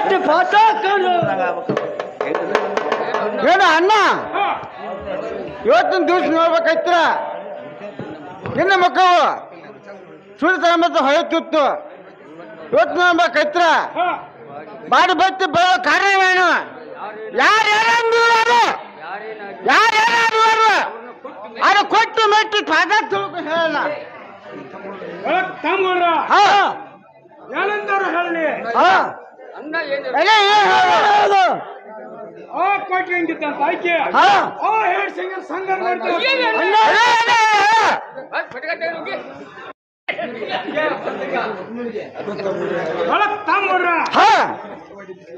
ಎಷ್ಟು ಪಾಠ ಏನ ಅಣ್ಣ ಇವತ್ತಿನ ದಿವಸ ನೋಡ್ಬೇಕೈತ್ರ ನಿನ್ನ ಮಕ್ಕಳು ಸುಳಿತ ಮತ್ತು ಹೊಳೆತಿತ್ತು ಇವತ್ತು ನೋಡ್ಬೇಕೈತ್ರ ಬಾಡಿ ಬತ್ತಿ ಬರೋ ಕಾರ್ಯವೇನು ಯಾರೇನು ಅದು ಕೊಟ್ಟು ಮೆಟ್ಟು ಪಾದ ತಿಳ್ಕೊ ಹೇಳಲ್ಲ ಏನಂತಾರ ಹೇಳಿ ಆ ಕೋಟಿ ಹೆಂಗಿತ್ತಂತ ಆಯ್ಕೆ ಹೇಳಿ ಸಿಂಗಲ್ ಸಂಘ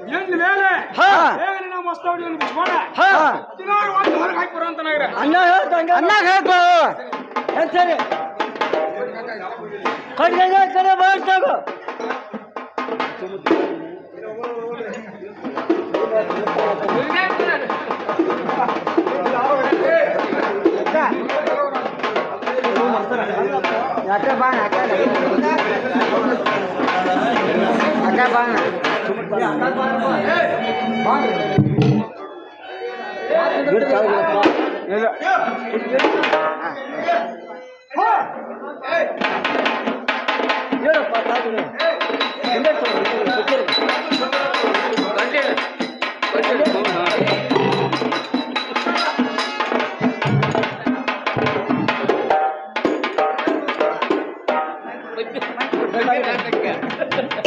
ಹೆಂಗ್ ಮೇಲೆ ನಾವು ಮಸ್ತ್ ಒಂದು ಹೊರಗೆ ಹಾಕಿ ಬರುವಂತ ಅನ್ನ ಹೇಳ್ತು ಸರಿ ಕಡೆ ಬರ್ತಾಗೋ ಯಾಕೆ ಬಾಣ ಅಕ್ಕ ಬಾಣ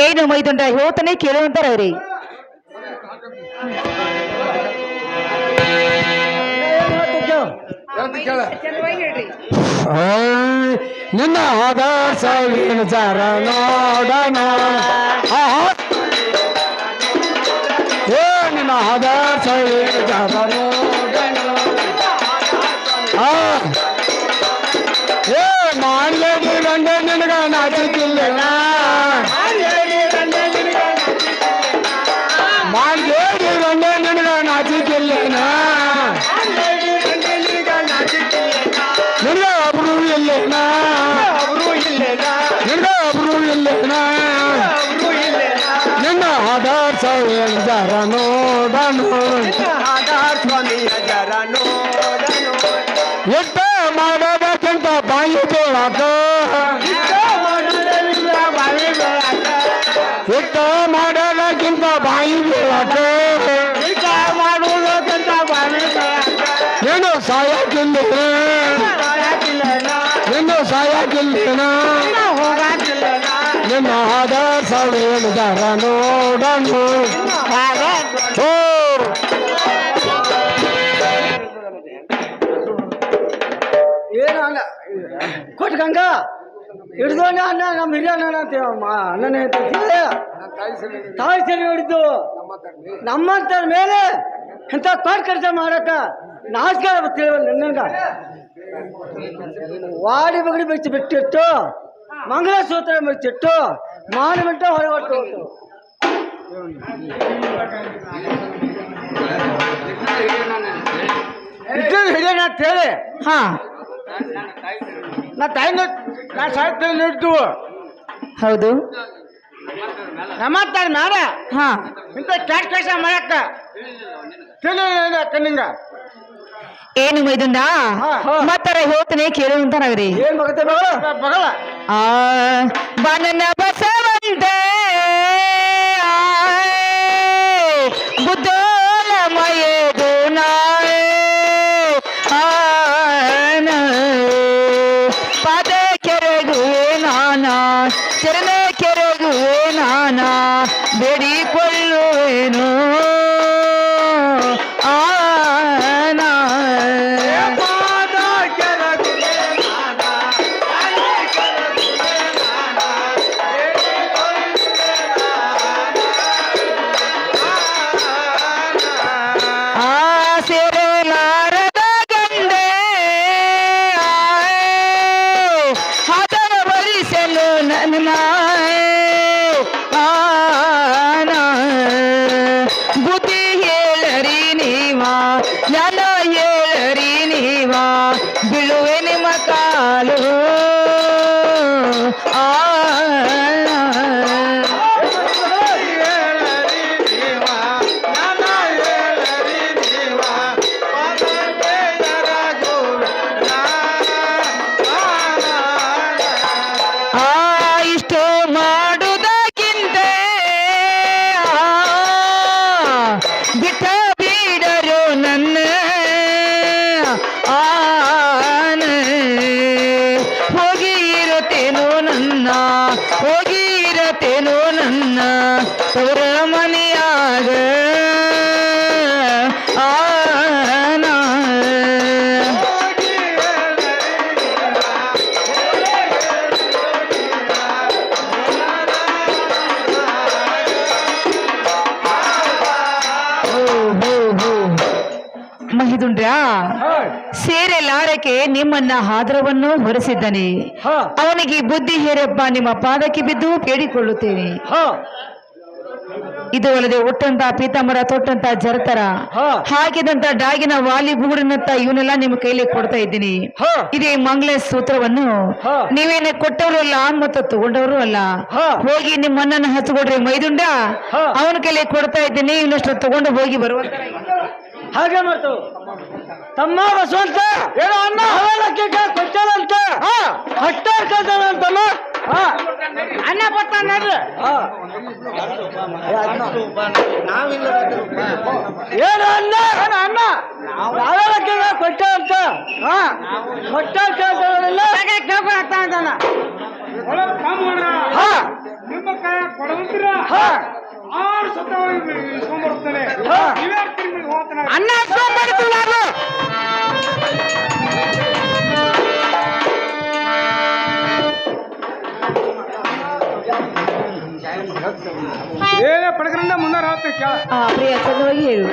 ಏನು ಮೈದುಂಡ ಹೇಳ್ತಾನೆ ಕೇಳುವಂತಾರವ್ರಿ ನಿನ್ನ ಆದರ್ಶ ವಿಚಾರ ನೋಡೋಣ ನಿನ್ನ ಆದರ್ಶ ವಿಚಾರ ನೋಡೋಣ ಮಾಡ್ಲೇಡಿ ಗಂಡ ನಿನಗ ನಾಚಿಕಿಲ್ಲ ಮಾಡ್ಲೇಡಿ ಗಂಡ ನಿನಗ ನಾಚಿಕಿಲ್ಲ ನಿನಗ ಒಬ್ರು ಇಲ್ಲೇನಾ ನಿನಗ ಒಬ್ರು ಇಲ್ಲೇನಾ ನಿನ್ನ ಆದರ್ಶ ಜರ ನೋಡನು ಎಟ್ಟ ಮಾಡೋದಕ್ಕಿಂತ ಬಾಯಿ ಬೇಳಕ ಎಟ್ಟ ಮಾಡೋದಕ್ಕಿಂತ ಬಾಯಿ ಬೇಳಕ ಏನು ಸಾಯಕಿಲ್ಲ ನಿನ್ನು ಸಾಯಕಿಲ್ಲ ನಿನ್ನ ಆದರ್ಶ ಜರ ನೋಡನು ಏನು ಅಲ್ಲ ಕೊಟ್ಟು ಗಂಗ ಹಿಡ್ದೋಣ ಅಣ್ಣ ನಮ್ಮ ಹಿರಿಯ ಅಣ್ಣನೇ ತಾಯಿ ಸರಿ ಹಿಡಿದು ನಮ್ಮಂತರ ಮೇಲೆ ಇಂಥ ಕೊಟ್ಟು ಕೆಲಸ ಮಾಡಕ್ಕ ನಾಸ್ಕಾರ ತಿಳಿವಲ್ಲ ನಿನ್ನಂಗ ವಾಡಿ ಬಗಡಿ ಬೆಚ್ಚಿ ಬಿಟ್ಟಿಟ್ಟು ಮಂಗಳಸೂತ್ರ ಬೆಚ್ಚಿಟ್ಟು ಮಾಡಿಬಿಟ್ಟ ಹೊರಗೊಟ್ಟು ಹಿಡಿಯೋಣ ಅಂತ ಹೇಳಿ ನಾ ತಾಯಿ ನಾ ಸಾಹಿತ್ಯ ಹಿಡಿದು ಹೌದು ನಮ್ಮತ್ತಾರ ಮ್ಯಾಲ ಇಂಥ ಕ್ಯಾಟ್ ಕೆಲಸ ಮಾಡಕ್ಕ ಕಣ್ಣಿಂಗ ಏನು ಮೈದುಂಡ ಮತ್ತರ ಹೇಳ್ತಾನೆ ಕೇಳುವಂತಾರವ್ರಿ ಏನ್ ಬಗತ್ತೆ ಬಗಳ ಬನನ ಬಸವಂತೆ ಬುದ್ಧೋಲ ಮಯದು ನಾಯ ಪಾದ ಕೆರೆಗುವೆ ನಾನಾ ಚರಣ ಕೆರೆಗುವೆ ನಾನಾ ಬೇಡಿಕೊಳ್ಳುವೇನು ಬಿಟ್ಟ ಬೀಡರು ನನ್ನ ಆನ ಹೋಗಿ ಇರತೇನೋ ನನ್ನ ಹೋಗಿ ಇರತೇನೋ ನನ್ನ ತವರ ಮನೆಯಾಗ ಆನ ಮಹಿದುಂಡ್ರಾ ಸೇರೆ ಲಾರಕ್ಕೆ ನಿಮ್ಮನ್ನ ಆದರವನ್ನು ಹೊರಿಸಿದ್ದಾನೆ. ಅವನಿಗೆ ಬುದ್ಧಿ ಹೇರಪ್ಪ ನಿಮ್ಮ ಪಾದಕ್ಕೆ ಬಿದ್ದು ಬೇಡಿಕೊಳ್ಳುತ್ತೇನೆ. ಇದು ಅಲ್ಲದೆ ಒಟ್ಟಂತ ಪೀತಾಂಬರ ತೊಟ್ಟಂತ ಜರತರ ಹಾಕಿದಂತ ಡಾಗಿನ ವಾಲಿ ಬೂಡಿನಂತ ಇವನ್ನೆಲ್ಲ ನಿಮ್ಮ ಕೈಲಿ ಕೊಡ್ತಾ ಇದ್ದೀನಿ. ಇದೇ ಮಂಗಳ ಸೂತ್ರವನ್ನು ನೀವೇನೆ ಕೊಟ್ಟವರು ಅಲ್ಲ ಮತ್ತು ತಗೊಂಡವರು ಅಲ್ಲ. ಹೋಗಿ ನಿಮ್ಮ ಅಣ್ಣನ ಹಚ್ಕೊಡ್ರಿ ಮೈದುಂಡ, ಅವನ ಕೈಲಿ ಕೊಡ್ತಾ ಇದ್ದೀನಿ. ಇನ್ನಷ್ಟು ತಗೊಂಡು ಹೋಗಿ ಬರುವಂತ ಹಾಗೆ ಮಾಡ್ತು ತಮ್ಮ ಬಸವಂತ ಏನೋ ಅನ್ನ ಹವಳಕ್ಕೆ ಕೊಟ್ಟಳಂತ ಹಟ್ಟ ಅಂತಮ್ಮ ಅನ್ನ ಕೊಟ್ಟ ನೋಡ್ರಿ. ಏನು ಅನ್ನ ಅನ್ನ ಹವಳಕ್ಕೆ ಕೊಟ್ಟಂತ ಕೊಟ್ಟ ಕೇಳ್ತಾರಲ್ಲ ಕೇಳ್ಕೊಂಡ ನಿಮ್ಮ ಕೈ ಕೊಡವಂತೀರ 6 ಸತ ಇಸ್ಕೊಂಡ್ಬರುತ್ತಾನೆ. ಅನ್ನ ಏನೇ ಪಡಕರಿಂದ ಮುಂದಾರ ಹೇಳ್ತೀನಿ ಕೇಳ. ಪ್ರಿಯ ಚಂದವಾಗಿ ಹೇಳು.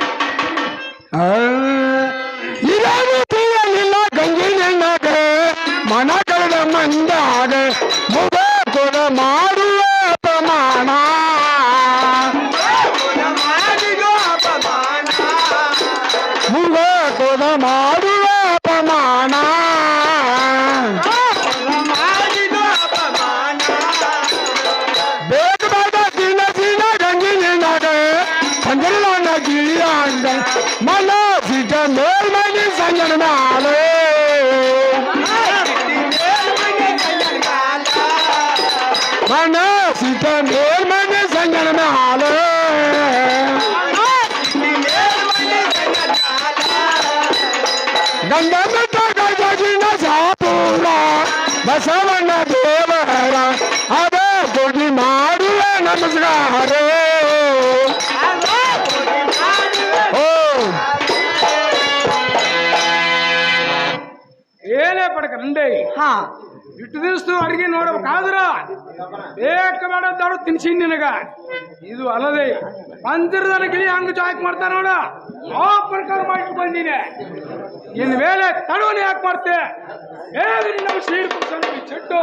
ಇರಾನು ತಿಳಿಯಲಿಲ್ಲ ಗಂಗಿನಾಗ ಮನ ಕಳೆದ ಮಂದಾಗ ಮುಗ ಕೊಡ ಮಾಡುವ ಪ್ರಮಾಣ ಮುಗ ಕೊಡ ಮಾಡುವ ಪ್ರಮಾಣ ಬೇಕವಾದ ದಿನ ದಿನ ಗಂಗಿನಾಗ ಚಂದ್ರನ ಗಿಳಿಯಾಂದ ಮನ ಸಿಟ ಮೇಲ್ಮನೆ ಸಂಜನ ಮಾಲೆ ಮನ ಸಿಟ ಮೇಲ್ಮನೆ ಸಂಜನ ಮಾಲೆ ಗಂಡ ಬೆಟ್ಟ ಗಜಗಿನ ಸಾಪೂರ ಬಸವಣ್ಣ ದೇವರ ಅದ ಕೊಡಿ ಮಾಡುವ ನಮಸ್ಕಾರ. ಏನೇ ಪಡಕ ನಂದೇ ಇಟ್ಟು ದಿವಸ ಅಡಿಗೆ ನೋಡಬೇಕಾದ್ರ ಬೇಕ ಬೇಡ ದಾಡು ತಿನ್ಸಿ ನಿನಗ. ಇದು ಅಲ್ಲದೆ ಪಂಚರದನ ಗಿಳಿ ಹಂಗ ಜಾಕ್ ಮಾಡ್ತಾರ ನೋಡ, ಆ ಪ್ರಕಾರ ಮಾಡಿ ಬಂದೀನಿ. ಇನ್ ಮೇಲೆ ತಡವನೆ ಯಾಕೆ ಮಾಡ್ತೆ? ನಾವು ಸೀಡ್ ಚೆಟ್ಟು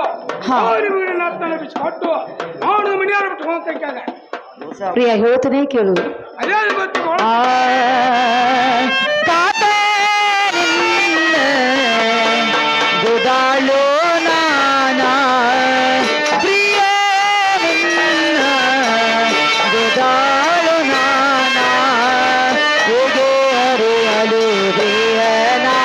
ಬಿಚ್ಕೊಟ್ಟು ಅವನು ಮನೆಯಾರ ಬಿಟ್ಟು ಹೋಗ್ತೇಕಾಗ ಪ್ರಿಯ ಹೇಳ್ತಾನೆ ಕೇಳು. ಅದೇ ಗೊತ್ತು ಗುದಾಳು ನಾನಾ ಪ್ರಿಯ ಗುದಾಳು ನಾನಾ ಹೇಗೆ ಅರಿಯಲು ಪ್ರಿಯನಾ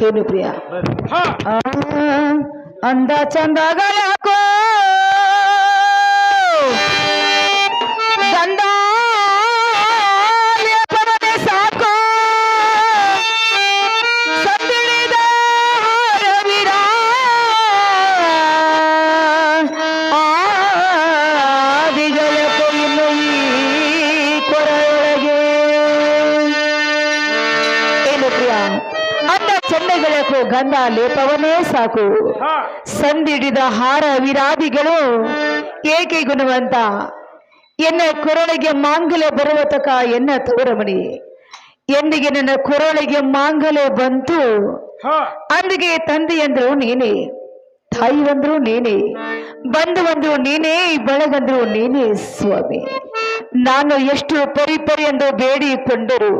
ಏನು ಪ್ರಿಯ ಹಾ ಆ, ಅಂದ ಚಂದಗಳಕೋ ಗಂಧ ಲೇಪನವೇ ಸಾಕೋ ಸತ್ತಿಳಿದ ರವಿರ ಆದಿಗಳಕೋ ಇನ್ನು ಈ ಕೊರಳೊಳಗೆ ಏನು ಪ್ರಿಯ ಅಂದ ಚೆಂಡೆಗಳಕ್ಕೂ ಗಂಧ ಲೇಪವನ್ನೇ ಸಾಕು ಹಾ ಸಂದಿಡಿದ ಹಾರ ವಿರಾದಿಗಳು ಏಕೆ ಗುಣವಂತ ಎನ್ನ ಕೊರಳಿಗೆ ಮಾಂಗಲ್ಯ ಬರುವ ತಕ ಎನ್ನ ತವರಮಣಿ ಎಂದಿಗೆ ನನ್ನ ಕೊರಳಿಗೆ ಮಾಂಗಲ್ಯ ಬಂತು ಹಾ ಅಂದಿಗೆ ತಂದೆ ಅಂದ್ರು ನೀನೇ ತಾಯಿ ಅಂದ್ರು ನೀನೇ ಬಂಧು ಅಂದ್ರು ನೀನೇ ಬೆಳಗಂದ್ರು ನೀನೇ ಸ್ವಾಮಿ ನಾನು ಎಷ್ಟು ಪರಿ ಎಂದು ಬೇಡಿಕೊಂಡರು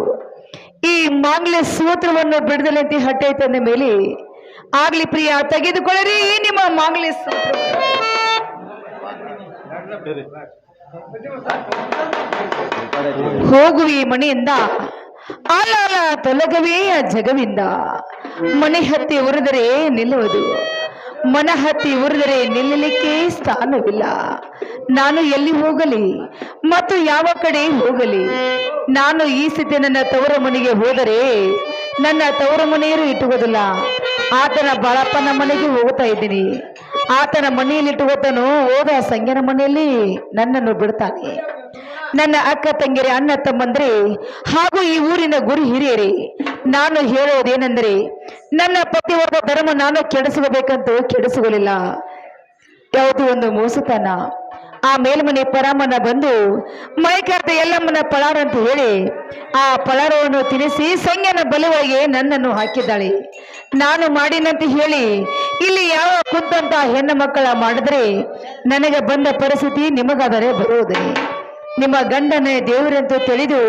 ಈ ಮಾಂಗಲ್ಯ ಸೂತ್ರವನ್ನು ಬಿಡದಲಂತೆ ಹಟ್ಟೆ ತಂದ ಮೇಲೆ ಆಗ್ಲಿ ಪ್ರಿಯ ತೆಗೆದುಕೊಳ್ಳರಿ ನಿಮ್ಮ ಮಾಂಗಲ್ಯ ಸೂತ್ರ ಹೋಗುವಿ ಮನೆಯಿಂದ ಆಲಾಲ ತೊಲಗವೇ ಆ ಜಗವಿಂದ ಮನೆ ಹತ್ತಿ ಉರಿದರೆ ನಿಲ್ಲುವುದು ಮನ ಹತ್ತಿ ಉರಿದರೆ ನಿಲ್ಲಲಿಕ್ಕೆ ಸ್ಥಾನವಿಲ್ಲ ನಾನು ಎಲ್ಲಿ ಹೋಗಲಿ ಮತ್ತು ಯಾವ ಕಡೆ ಹೋಗಲಿ ನಾನು ಈ ಸ್ಥಿತಿ ನನ್ನ ತವರ ಮನೆಗೆ ಹೋದರೆ ನನ್ನ ತವರ ಮನೆಯರು ಇಟ್ಟುವುದಿಲ್ಲ ಆತನ ಬಾಳಪ್ಪನ ಮನೆಗೆ ಹೋಗ್ತಾ ಇದ್ದೀನಿ ಆತನ ಮನೆಯಲ್ಲಿ ಇಟ್ಟುಕೊತನು ಹೋದ ಸಂಗನ ಮನೆಯಲ್ಲಿ ನನ್ನನ್ನು ಬಿಡ್ತಾನೆ ನನ್ನ ಅಕ್ಕ ತಂಗಿರಿ ಅಣ್ಣ ತಮ್ಮಂದ್ರೆ ಹಾಗೂ ಈ ಊರಿನ ಗುರು ಹಿರಿಯರೇ ನಾನು ಹೇಳೋದೇನೆಂದರೆ ನನ್ನ ಪತಿವರ್ಗ ಧರ್ಮ ನಾನು ಕೆಡಿಸಬೇಕಂತೂ ಕೆಡಿಸುವುದಿಲ್ಲ ಯಾವುದೋ ಒಂದು ಮೋಸತನ ಆ ಮೇಲ್ಮನೆ ಪರಾಮನ ಬಂದು ಮೈಕಾರ್ತ ಎಲ್ಲಮ್ಮನ ಪಳಾರ ಅಂತ ಹೇಳಿ ಆ ಪಳಾರವನ್ನು ತಿನ್ನಿಸಿ ಸಂಗನ ಬಲುವಾಗಿ ನನ್ನನ್ನು ಹಾಕಿದ್ದಾಳೆ ನಾನು ಮಾಡಿನಂತ ಹೇಳಿ ಇಲ್ಲಿ ಯಾವ ಕುಂತಂತ ಹೆಣ್ಣು ಮಕ್ಕಳ ಮಾಡಿದ್ರೆ ನನಗೆ ಬಂದ ಪರಿಸ್ಥಿತಿ ನಿಮಗಾದರೆ ಬರುವುದೇ ನಿಮ್ಮ ಗಂಡನೇ ದೇವರೆಂದು ತಿಳಿದು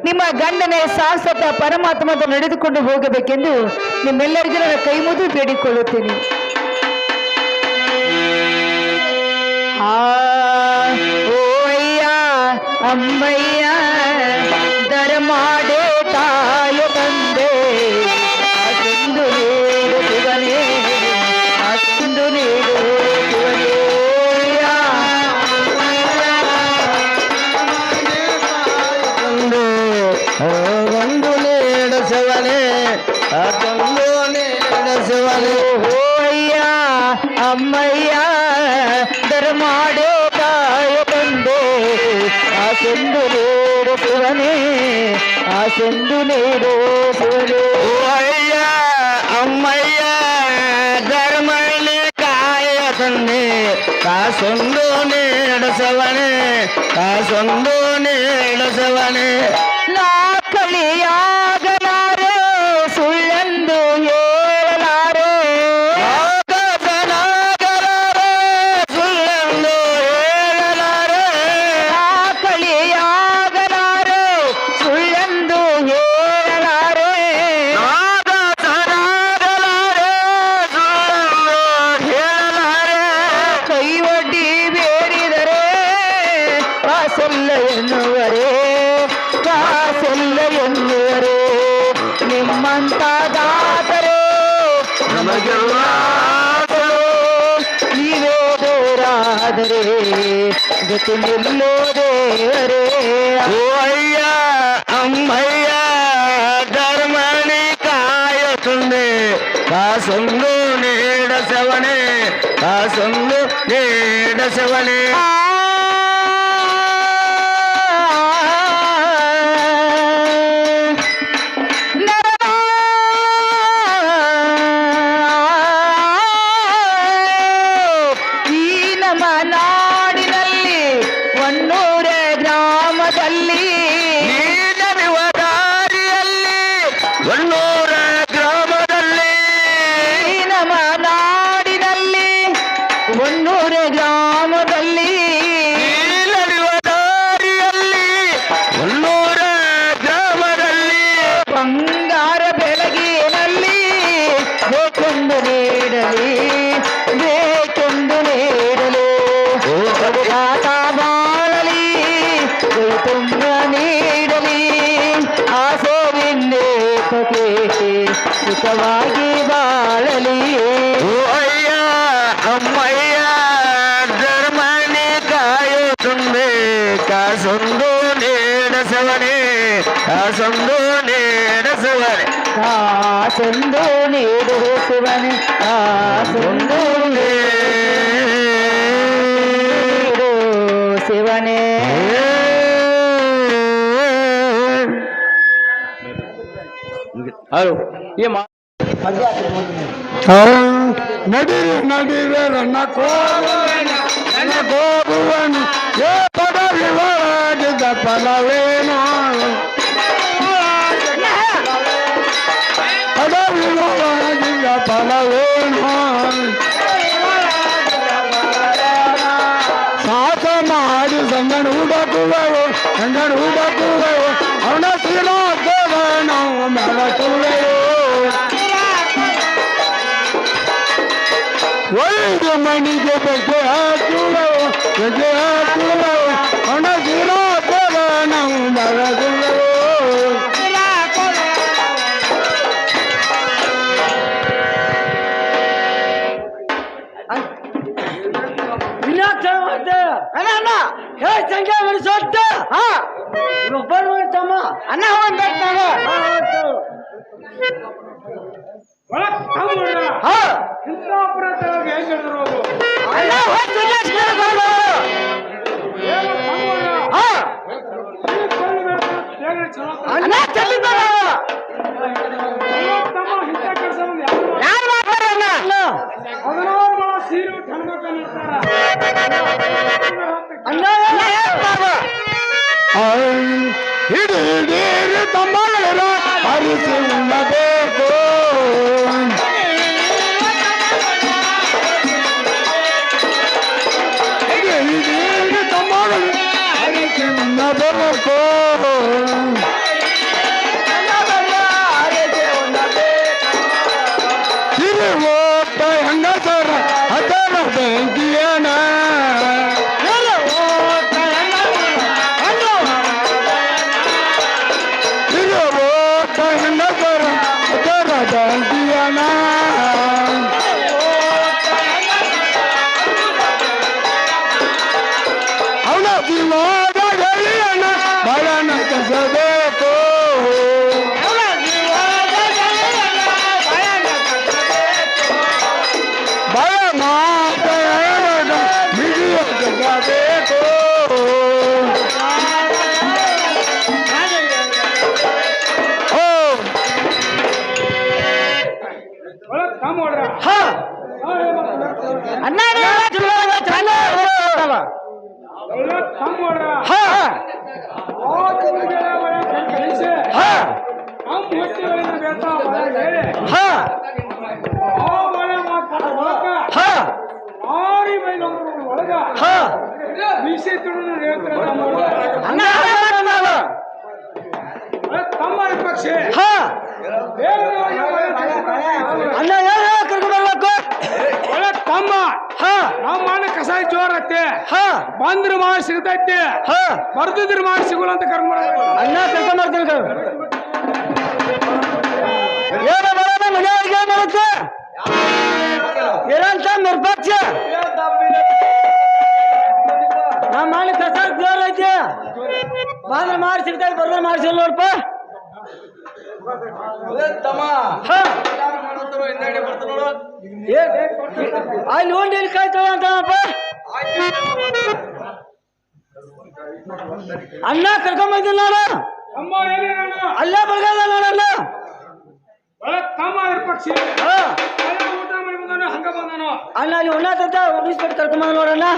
ನಿಮ್ಮ ಗಂಡನೇ ಶಾಶ್ವತ ಪರಮಾತ್ಮದ ನಡೆದುಕೊಂಡು ಹೋಗಬೇಕೆಂದು ನಿಮ್ಮೆಲ್ಲರಿಗೂ ನನ್ನ ಕೈ ಮುಗಿದು ಬೇಡಿಕೊಳ್ಳುತ್ತೇನೆ ಓ ಅಯ್ಯ ಅಮ್ಮಯ್ಯ ದರ ಮಾಡೇ ತಾಯ ತಂದೆ ಅಸಂದು ನೀಡು ಶಿವನೇ ಅಸಂದು ನೀಡು ಶಿವನೇ ಒಂದು ನೀಡಸವನೇ ಅದೊಂದು ನೀಡಸವನೇ ಓ ಅಯ್ಯ ಅಮ್ಮಯ್ಯ ದರ ಮಾಡೇ ತಾಯ ತಂದೆ ಆಸೆಂದು ನೀಡು ಶಿವನೇ ಆಸೆಂದು ನೀಡು ಶಿವನೇ ಅಯ್ಯ ಅಮ್ಮಯ್ಯ ಧರ್ಮನೆ ಕಾಯ ತಂದೆ ಕಾಸೊಂದು ನೀಡಸವನೇ ಕಾಸೊಂದು ನೀಡಸವನೇ ನಾ ಕಳಿಯಾಗಲಾರೆ ಸುಳ್ಳೆಂದು ಹೇಳಲಾರೆ ಸುಳ್ಳಂದು ಹೇಳಲಾರೆ ನಾ ಕಳಿಯಾಗಲಾರೆ ಸುಳ್ಳೆಂದು ಹೇಳಲಾರೆ ಸುಳ್ಳಂದು ಹೇಳಲಾರೆ ಕೈ ಒಡ್ಡಿ ಬೇಡಿದರೆ ಕಾಸೆಲ್ಲ ಎನ್ನುವರೇ ಕಾಸೆಲ್ಲ ಎನ್ನುವರೇ ನಿಮ್ಮಂತ ದಾತರು ನಮಗೆಲ್ಲ ನೀವೇ ದೇವರಾದರೆ ಗತಿ ನಿಲ್ಲೋ ದೇವರೇ ಓ ಅಯ್ಯ ಅಮ್ಮಯ್ಯ ಧರ್ಮನಿ ಕಾಯ ತಂದೆ ಕಾಸೊಂದು ನೀಡಸವನೇ ಕಾಸೊಂದು ನೀಡಸವನೇ ಈ ನಮ್ಮ ನಾಡಿನಲ್ಲಿ ಹೊನ್ನೂರ ಗ್ರಾಮದಲ್ಲಿ ನೀನರಿವ ದಾರಿಯಲ್ಲಿ ಹೊನ್ನೂರ ಗ್ರಾಮದಲ್ಲಿ ಈ ನಮ್ಮ ನಾಡಿನಲ್ಲಿ ಹೊನ್ನೂರ ಗ್ರಾಮದಲ್ಲಿ ನೀನರಿವ ದಾರಿಯಲ್ಲಿ ಹೊನ್ನೂರ ಗ್ರಾಮದಲ್ಲಿ ಬಂಗಾರ ಬೆಳಗಿನಲ್ಲಿ ಬೇಕೆಂದು ನೀಡಲಿ ಬೇಕೆಂದು ನೀಡಲು ಬದುಕಾಟ ಮಾಡಲಿ ಕೈ ತುಂಬ ನೀಡಲಿ ಆಸೆ ವಿನ್ನೇತಕ್ಕೆ ಸುಖವಾಗಿ ಬಲಿ ಅಯ್ಯ ಅಮ್ಮಯ್ಯ ಧರ್ಮನಿ ಕಾಯೋ ತುಂಬೆ ಕಾಸೊಂದು ನೇಡಸವನೆ ಕಾಸೊಂದು ನೇಡಸವನೆ ಕಾಸೊಂದು ನೀಡು ಶಿವನೇ ಕಾಸೊಂದು ನೀಡು ಶಿವನೇ ಹಲೋ ನಡೀರಿ ನಡೀರೆ ನನ್ನ ಕೋಬುವನು ಏ ಪದವಿ ಒಳಗಿದ್ದ ಫಲವೇನು ಪದವಿ ಒಳಗಿದ್ದ ಫಲವೇನು ಸಾಕ ಮಾಡಿ ಸಂಗಣ ಹುಡುಕುವೆವು ಅವನ ಶ್ರೀನಾಥವ ನಾವು ಮೆಳಕುವೆವು ಒಳ್ಳೆಯ ಮಣಿಗೆ ಬೆಗೆ ಹಾಕುವೆವು ಅವನ ಶ್ರೀನಾಥವ ನಾವು ಮೆಳಕುವೆವು ಅನ್ನ ಹೋಗ್ಬೇಕು ಅನ್ನ ಯಾರು ಮಾಡ್ತಾರಲ್ಲ ಹಿಡೀರಿ ತಮ್ಮಗಳ ಹರಿಸಿ ಉಣ್ಣಬೇಕು ಹಿಡೀರಿ ತಮ್ಮಗಳು ಹರಿಸಿ ಉಣ್ಣಬೇಕು ಸಿರಿ ಓಟ ಹೆಂಗಸರ ಅದರ ಬೆಂಕಿಯನ ಅವನ ಜೀವದ ಗೆಳೆಯನ ಬಲನ ಕಸಬೇಕು ಬಲ ಮಾತ ಮಿಡಿಯ ಜಗಬೇಕು ಅನ್ನ ಪಕ್ಷಿ ಅನ್ನ ಕರ್ಕೊಂಡು ಒಳ್ಳೆ ತಮ್ಮ ನಮ್ಮ ಕಸಾಯ ಜೋರತ್ತೆ ಬಂದ್ರ ಮಾಡಿ ಸಿಗ್ತೈತಿ ಬರ್ದಿದ್ರ ಮಾಡಿ ಸಿಗೋಲ್ಲ ಅಂತ ಕರ್ಕೊಂಡು ಅನ್ನ ಕರ್ಕೊಂಡ್ ಏನು ಬರೋಣ ಮನೆಯವ್ರಿಗೆ ಏನ್ ಬರುತ್ತೆ ಏನಂತ ನಿರ್ಪಕ್ಷ ನಮ್ಮ ಮನೆ ಕಸ ಜೋರ್ ಐತಿ ಬಂದ್ರೆ ಮಾಡಿ ಸಿಗ್ತೈತಿ ಬರ್ದ್ರೆ ಮಾಡಿಸಿಲ್ಲ ನೋಡಪ್ಪ ಅಲ್ಲಿ ಉಂಡಿ ಕಾಯ್ತಾವ ಅಂತಪ್ಪ ಅನ್ನ ಕರ್ಕೊಂಬಂದಿಲ್ಲ ನಾನು ಅಲ್ಲೇ ಬರ್ಗಲ್ಲ ನೋಡಲ್ಲ ತಮ್ಮ ಪಕ್ಷಿ ಊಟ ಮಾಡಿ ಬಂದಾನ ಹಂಗ ಬಂದಾನು ಅಣ್ಣ ಅಲ್ಲಿ ಉಣ್ಣಾತಂತ ಉಡಿಸ್ಬಿಟ್ಟು ಕರ್ಕೊಂಬಂದ ನೋಡಣ್ಣ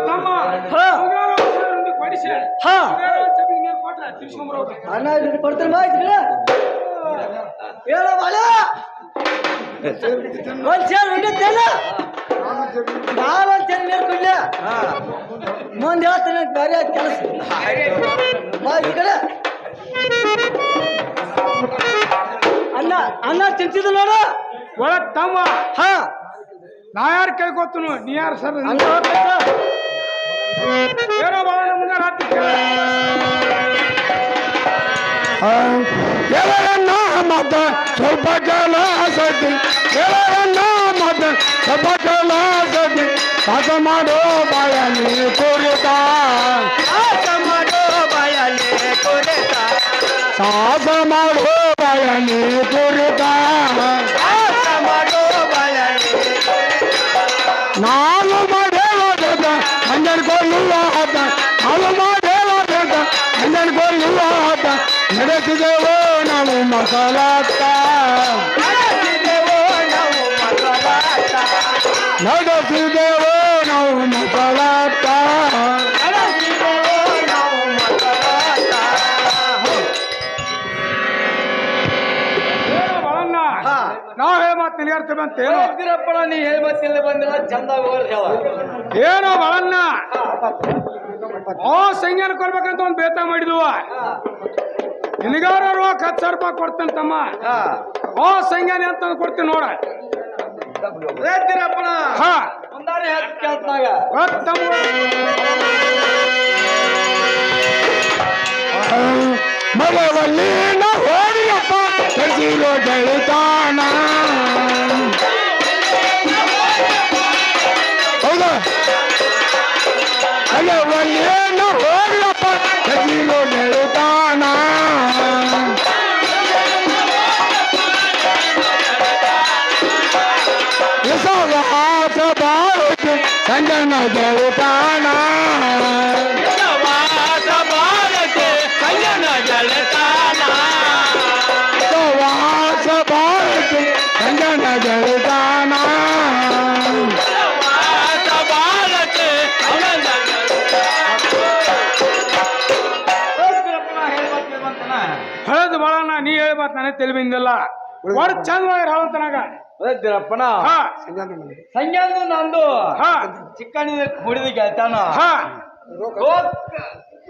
ತಮ್ಮ ಅಣ್ಣ ಇದು ಕೊಡ್ತಾರೆ ಬಾ ಹೇಳೋ ಬಾಳ ಒಂದ್ ಸೇರ್ ಹೊಡಿತೇನ ನಾವೊಂದ್ ಸೇರ್ ನೀರು ಕೊಡ್ಲ ಮುಂದೆ ಹೇಳ್ತಾನೆ ಬೇರೆ ಕೆಲಸ ಬಾ ಈ ಕಡೆ ಅನ್ನ ಅನ್ನ ತಿಂತಿದ್ದು ನೋಡು ಒಳಗ್ ತಮ್ಮ ಹಾ ನಾ ಯಾರು ಕೇಳ್ಕೊತನು ನೀ ಯಾರು ಸರ್ ಅನ್ನ ಹೋಗ್ಬೇಕು ಏನೋ ಬಾಳ ಮುಂದೆ ಕೇಳಣ್ಣ ಮತ ಸ್ವಲ್ಪ ಕೆಲಸತಿ ಕೇಳಣ್ಣ ಮತ ಸ್ವಲ್ಪ ಕೆಲಸತಿ ಸಾಸ ಮಾಡೋ ಬಾಯಲ್ಲಿ ಕುರಿತ ಸಾಸ ಮಾಡೋ ಬಾಯಲ್ಲಿ ಕುರಿತ ಸಾಸ ಮಾಡೋ ಬಾಯಲ್ಲಿ ಕುರಿತ ಸಾಸ ಮಾಡೋ ಬಾಯಲ್ಲಿ ನಾನು ಮಾಡೇವಾದ ಅಂಜನ್ಕೊಳ್ಳುವ ಆತ ನಾನು ಮಾಡೇವಾದ ಅಂಜನ್ಕೊಳ್ಳುವ ಆತ ನಡೆಸಿದೆವೋ ನಾವು ಮಸಾಲಾಟ ನಡೆಸಿದೆವೋ ನಾವು ಮಸಾಲಾಟ ನಡೆಸಿದೆವೋ ನಾವು ಮಸಾಲಾಟ ನಡೆಸಿದೆವೋ ನಾವು ಮಸಾಲಾಟ ನಾವ್ ಹೇಳ ಮಾತು ನಿನಗಾರ್ತೇವೆ ಅಂತ ಹೇಳ್ತೀರಪ್ಪಣ ನೀ ಹೇಳ್ಬತ್ತಿಲ್ಲ ಬಂದಿಲ್ಲ ಚಂದ ಏನೋ ಬಳನ್ನ ಆ ಸಂಜ್ಞಾನ ಕೊಡ್ಬೇಕಂತ ಒಂದ್ ಬೇತ ಮಾಡಿದ್ವ ನಿನಗಾರ 10,000 ರೂಪಾಯಿ ಕೊಡ್ತೇನೆ ತಮ್ಮ ಆ ಸಂಜ್ಞಾನ ಅಂತ ಕೊಡ್ತೀನಿ ನೋಡ ಹೇಳ್ತೀರಪ್ಪಣ ಹಾ ಒಂದಾರೆ ಕೇಳ್ತಾಗ ಮಗವಲ್ಲಿ ಹೋರಿಯಪ್ಪ ಕಸಿರೋ ಗೆಳಿತಾನ ಹೌದಾ ಮಗವಲ್ಲಿ ಹೋರಿಯಪ್ಪ ಕಸಿರೋ ಗೆಳಿತಾನ ವಿಶ್ವಾಸ ಬಾಳುತ್ತೆ ಸಂಜನ ಗೆಳಿತಾನ ವಾಸ ಬಾಳುತ್ತೆ ಸಂಜನ ಗೆಳಿತಾನ ಹೇಳದ್ ಬಾಳಣ್ಣ ನೀ ಹೇಳ್ಬಾರ್ದು ನನಗೆ ತಲೆ ಬಂದಿಲ್ಲ ಒಡ್ ಚಂದವಾಗಿ ಹೇಳಂತನಾಗ ಹೇಳ್ತೀರಪ್ಪಣ ಸಂಜಾನು ನಂದು ಚಿಕ್ಕಣ್ಣ ಕುಡಿದ ಗೆಳ್ತಾನ